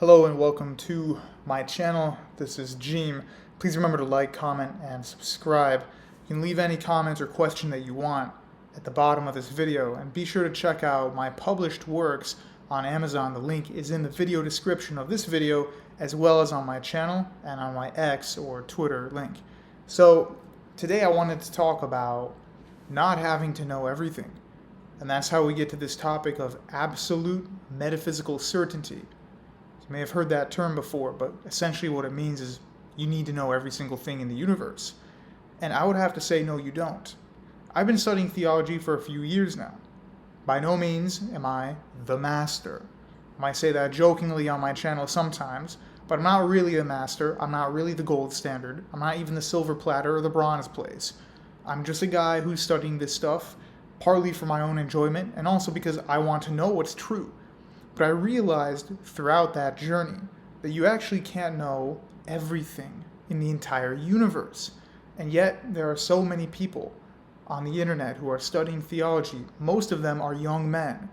Hello and welcome to my channel. This is Jeem. Please remember to like, comment, and subscribe. You can leave any comments or question that you want at the bottom of this video, and be sure to check out my published works on Amazon. The link is in the video description of this video, as well as on my channel and on my X or Twitter link. So today I wanted to talk about not having to know everything, and that's how we get to this topic of absolute metaphysical certainty. You may have heard that term before, but essentially what it means is you need to know every single thing in the universe. And I would have to say, no, you don't. I've been studying theology for a few years now. By no means am I the master. I might say that jokingly on my channel sometimes, but I'm not really the master. I'm not really the gold standard. I'm not even the silver platter or the bronze place. I'm just a guy who's studying this stuff, partly for my own enjoyment, and also because I want to know what's true. But I realized throughout that journey that you actually can't know everything in the entire universe. And yet there are so many people on the internet who are studying theology. Most of them are young men.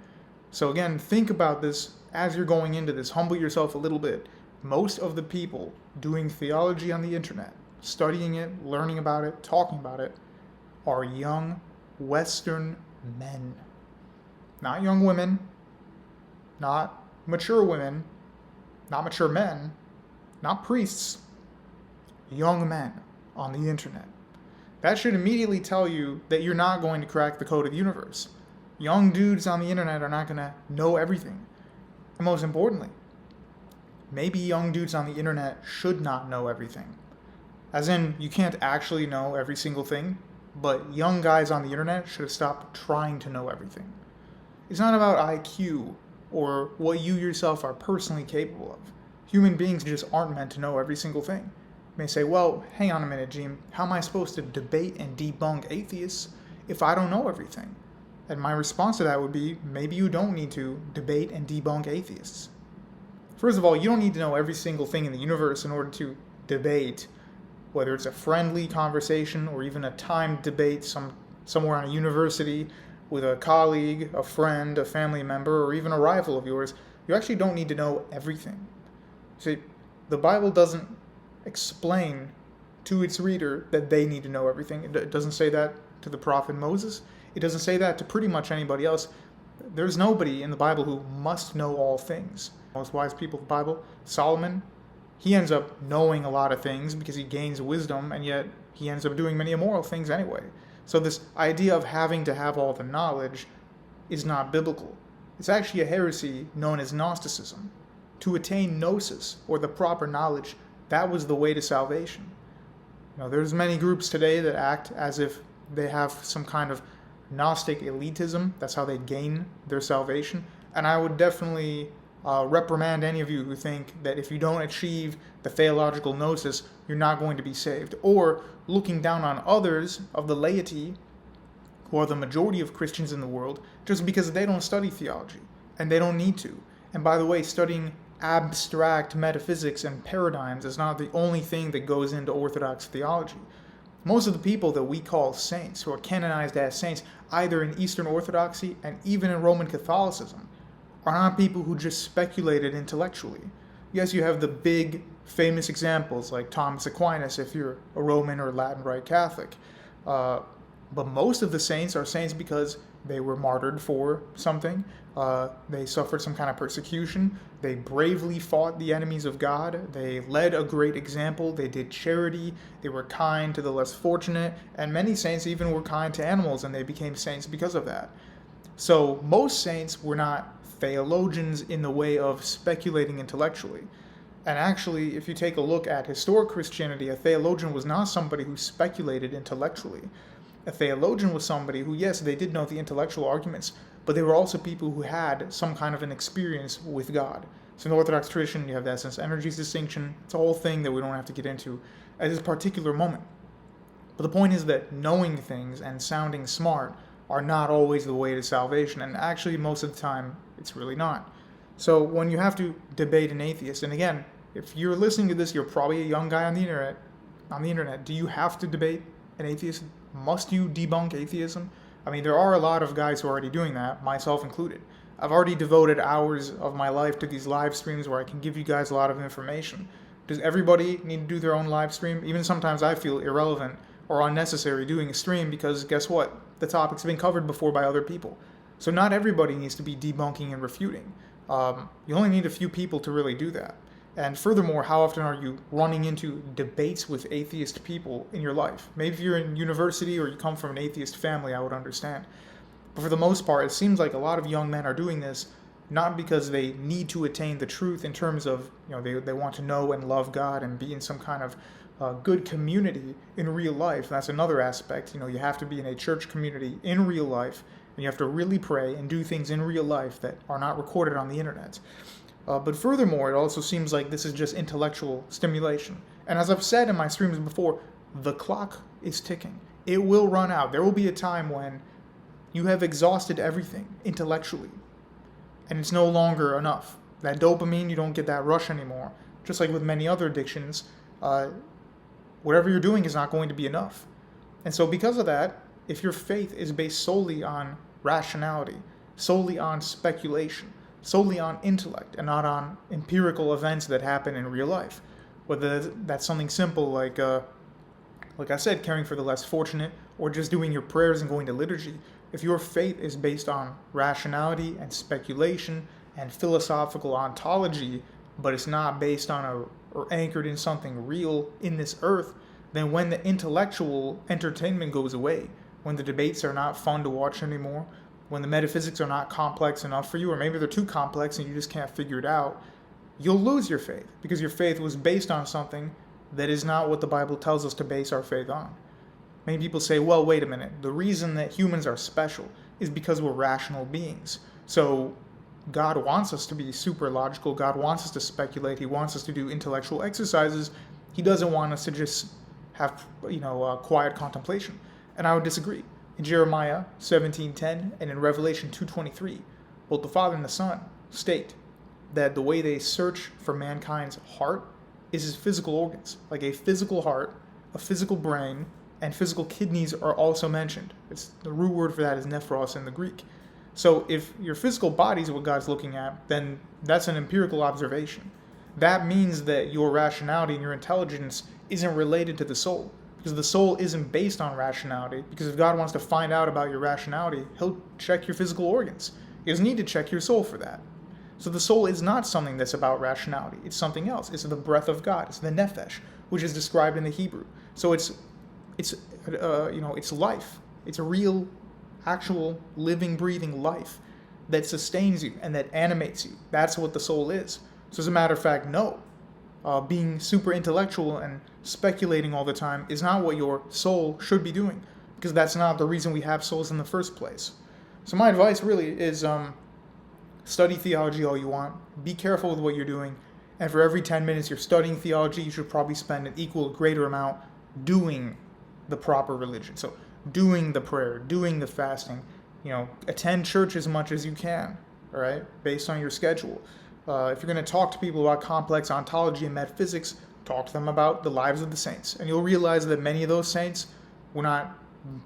So again, think about this as you're going into this. Humble yourself a little bit. Most of the people doing theology on the internet, studying it, learning about it, talking about it, are young Western men. Not young women. Not mature women, not mature men, not priests, young men on the internet. That should immediately tell you that you're not going to crack the code of the universe. Young dudes on the internet are not going to know everything. And most importantly, maybe young dudes on the internet should not know everything. As in, you can't actually know every single thing, but young guys on the internet should have stopped trying to know everything. It's not about IQ or what you yourself are personally capable of. Human beings just aren't meant to know every single thing. You may say, well, hang on a minute, Jim. How am I supposed to debate and debunk atheists if I don't know everything? And my response to that would be, maybe you don't need to debate and debunk atheists. First of all, you don't need to know every single thing in the universe in order to debate, whether it's a friendly conversation or even a timed debate somewhere on a university with a colleague, a friend, a family member, or even a rival of yours. You actually don't need to know everything. See, the Bible doesn't explain to its reader that they need to know everything. It doesn't say that to the prophet Moses. It doesn't say that to pretty much anybody else. There's nobody in the Bible who must know all things. Most wise people of the Bible, Solomon, he ends up knowing a lot of things because he gains wisdom, and yet he ends up doing many immoral things anyway. So this idea of having to have all the knowledge is not biblical. It's actually a heresy known as Gnosticism. To attain gnosis, or the proper knowledge, that was the way to salvation. There's many groups today that act as if they have some kind of Gnostic elitism. That's how they gain their salvation. And I would definitely reprimand any of you who think that if you don't achieve the theological gnosis, you're not going to be saved. Or looking down on others of the laity, who are the majority of Christians in the world, just because they don't study theology, and they don't need to. And by the way, studying abstract metaphysics and paradigms is not the only thing that goes into Orthodox theology. Most of the people that we call saints, who are canonized as saints, either in Eastern Orthodoxy and even in Roman Catholicism, are not people who just speculated intellectually. Yes, you have the big famous examples like Thomas Aquinas if you're a Roman or Latin Rite Catholic. But most of the saints are saints because they were martyred for something. They suffered some kind of persecution. They bravely fought the enemies of God. They led a great example. They did charity. They were kind to the less fortunate. And many saints even were kind to animals, and they became saints because of that. So most saints were not theologians in the way of speculating intellectually. And actually, if you take a look at historic Christianity, a theologian was not somebody who speculated intellectually. A theologian was somebody who, yes, they did know the intellectual arguments, but they were also people who had some kind of an experience with God. So in the Orthodox tradition, you have the essence-energies distinction. It's a whole thing that we don't have to get into at this particular moment. But the point is that knowing things and sounding smart are not always the way to salvation, and actually most of the time, it's really not. So when you have to debate an atheist, and again, if you're listening to this, you're probably a young guy on the internet. Do you have to debate an atheist? Must you debunk atheism? I mean, there are a lot of guys who are already doing that, myself included. I've already devoted hours of my life to these live streams where I can give you guys a lot of information. Does everybody need to do their own live stream? Even sometimes I feel irrelevant or unnecessary doing a stream because guess what? The topic's been covered before by other people. So not everybody needs to be debunking and refuting. You only need a few people to really do that. And furthermore, how often are you running into debates with atheist people in your life? Maybe if you're in university or you come from an atheist family, I would understand. But for the most part, it seems like a lot of young men are doing this not because they need to attain the truth in terms of, they want to know and love God and be in some kind of good community in real life. That's another aspect. You have to be in a church community in real life, and you have to really pray and do things in real life that are not recorded on the internet. But furthermore, it also seems like this is just intellectual stimulation. And as I've said in my streams before, the clock is ticking. It will run out. There will be a time when you have exhausted everything intellectually, and it's no longer enough. That dopamine, you don't get that rush anymore. Just like with many other addictions, whatever you're doing is not going to be enough. And so because of that, if your faith is based solely on rationality, solely on speculation, solely on intellect, and not on empirical events that happen in real life, whether that's something simple like I said, caring for the less fortunate, or just doing your prayers and going to liturgy, if your faith is based on rationality and speculation and philosophical ontology, but it's not based on or anchored in something real in this earth, then when the intellectual entertainment goes away, when the debates are not fun to watch anymore, when the metaphysics are not complex enough for you, or maybe they're too complex and you just can't figure it out, you'll lose your faith because your faith was based on something that is not what the Bible tells us to base our faith on. Many people say, well, wait a minute. The reason that humans are special is because we're rational beings. So God wants us to be super logical. God wants us to speculate. He wants us to do intellectual exercises. He doesn't want us to just have, quiet contemplation. And I would disagree. In Jeremiah 17:10 and in Revelation 2:23, both the Father and the Son state that the way they search for mankind's heart is his physical organs. Like a physical heart, a physical brain, and physical kidneys are also mentioned. The root word for that is nephros in the Greek. So if your physical body is what God's looking at, then that's an empirical observation. That means that your rationality and your intelligence isn't related to the soul, because the soul isn't based on rationality. Because if God wants to find out about your rationality, he'll check your physical organs. He doesn't need to check your soul for that. So the soul is not something that's about rationality. It's something else. It's the breath of God. It's the nephesh, which is described in the Hebrew. So it's life. It's a real, actual, living, breathing life that sustains you and that animates you. That's what the soul is. So as a matter of fact, no. Being super intellectual and speculating all the time is not what your soul should be doing, because that's not the reason we have souls in the first place. So my advice really is study theology all you want. Be careful with what you're doing. And for every 10 minutes you're studying theology, you should probably spend an equal or greater amount doing the proper religion. So doing the prayer, doing the fasting, attend church as much as you can, all right, based on your schedule. If you're going to talk to people about complex ontology and metaphysics, talk to them about the lives of the saints. And you'll realize that many of those saints were not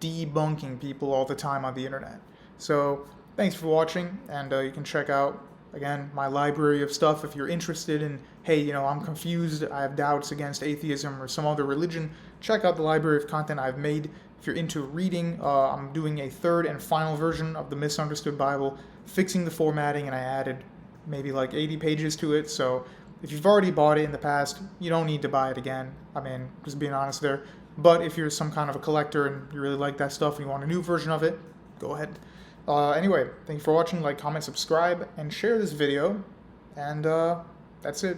debunking people all the time on the internet. So thanks for watching, and you can check out, again, my library of stuff if you're interested in, hey, I'm confused, I have doubts against atheism or some other religion. Check out the library of content I've made. If you're into reading, I'm doing a third and final version of the Misunderstood Bible, fixing the formatting, and I added maybe like 80 pages to it. So if you've already bought it in the past, you don't need to buy it again. I mean, just being honest there. But if you're some kind of a collector and you really like that stuff and you want a new version of it, go ahead. Anyway, thank you for watching. Like, comment, subscribe, and share this video. And that's it.